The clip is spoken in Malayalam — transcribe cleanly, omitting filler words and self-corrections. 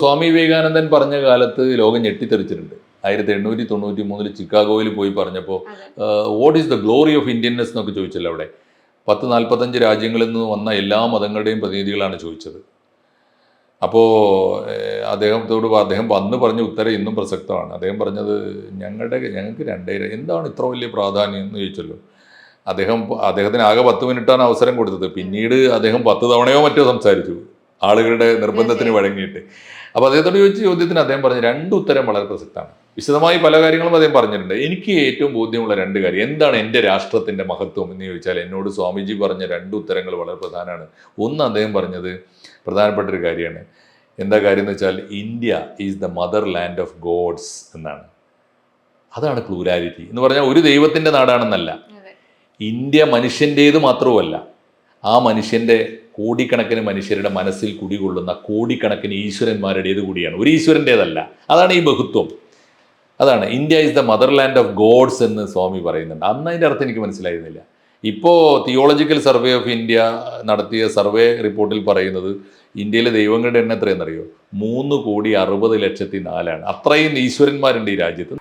സ്വാമി വിവേകാനന്ദൻ പറഞ്ഞ കാലത്ത് ലോകം ഞെട്ടിത്തെറിച്ചിട്ടുണ്ട്. 1893 ചിക്കാഗോയിൽ പോയി പറഞ്ഞപ്പോൾ what is the glory of Indianness എന്നൊക്കെ ചോദിച്ചല്ലോ അവിടെ. 45 രാജ്യങ്ങളിൽ നിന്ന് വന്ന എല്ലാ മതങ്ങളുടെയും പ്രതിനിധികളാണ് ചോദിച്ചത്. അപ്പോൾ അദ്ദേഹം അന്ന് പറഞ്ഞ ഉത്തരം ഇന്നും പ്രസക്തമാണ്. അദ്ദേഹം പറഞ്ഞത് ഞങ്ങൾക്ക് 2000 എന്താണ് ഇത്ര വലിയ പ്രാധാന്യം എന്ന് ചോദിച്ചല്ലോ. അദ്ദേഹത്തിന് ആകെ 10 മിനിറ്റാണ് അവസരം കൊടുത്തത്. പിന്നീട് അദ്ദേഹം 10 തവണയോ മറ്റോ സംസാരിച്ചു ആളുകളുടെ നിർബന്ധത്തിന് വഴങ്ങിയിട്ട്. അപ്പോൾ അദ്ദേഹത്തോട് ചോദിച്ച ചോദ്യത്തിന് അദ്ദേഹം പറഞ്ഞ 2 ഉത്തരം വളരെ പ്രസക്തമാണ്. വിശദമായി പല കാര്യങ്ങളും അദ്ദേഹം പറഞ്ഞിട്ടുണ്ട്. എനിക്ക് ഏറ്റവും ബോധ്യമുള്ള 2 കാര്യം, എന്താണ് എൻ്റെ രാഷ്ട്രത്തിൻ്റെ മഹത്വം എന്ന് ചോദിച്ചാൽ എന്നോട് സ്വാമിജി പറഞ്ഞ 2 ഉത്തരങ്ങൾ വളരെ പ്രധാനമാണ്. ഒന്ന്, അദ്ദേഹം പറഞ്ഞത് പ്രധാനപ്പെട്ടൊരു കാര്യമാണ്. എന്താ കാര്യം എന്ന് വെച്ചാൽ India is the motherland of gods എന്നാണ്. അതാണ് പ്ലൂരാലിറ്റി എന്ന് പറഞ്ഞാൽ ഒരു ദൈവത്തിൻ്റെ നാടാണെന്നല്ല. ഇന്ത്യ മനുഷ്യൻ്റേത് മാത്രവുമല്ല, ആ മനുഷ്യൻ്റെ കോടിക്കണക്കിന് മനുഷ്യരുടെ മനസ്സിൽ കുടികൊള്ളുന്ന കോടിക്കണക്കിന് ഈശ്വരന്മാരുടേത് കൂടിയാണ്, ഒരു ഈശ്വരൻ്റേതല്ല. അതാണ് ഈ ബഹുത്വം. അതാണ് India is the motherland of gods എന്ന് സ്വാമി പറയുന്നുണ്ട്. അന്ന് അതിൻ്റെ അർത്ഥം എനിക്ക് മനസ്സിലായിരുന്നില്ല. ഇപ്പോൾ തിയോളജിക്കൽ സർവേ ഓഫ് ഇന്ത്യ നടത്തിയ സർവേ റിപ്പോർട്ടിൽ പറയുന്നത് ഇന്ത്യയിലെ ദൈവങ്ങളുടെ എണ്ണം എത്രയെന്നറിയോ? 3,60,04,000. അത്രയും ഈശ്വരന്മാരുണ്ട് ഈ രാജ്യത്ത്.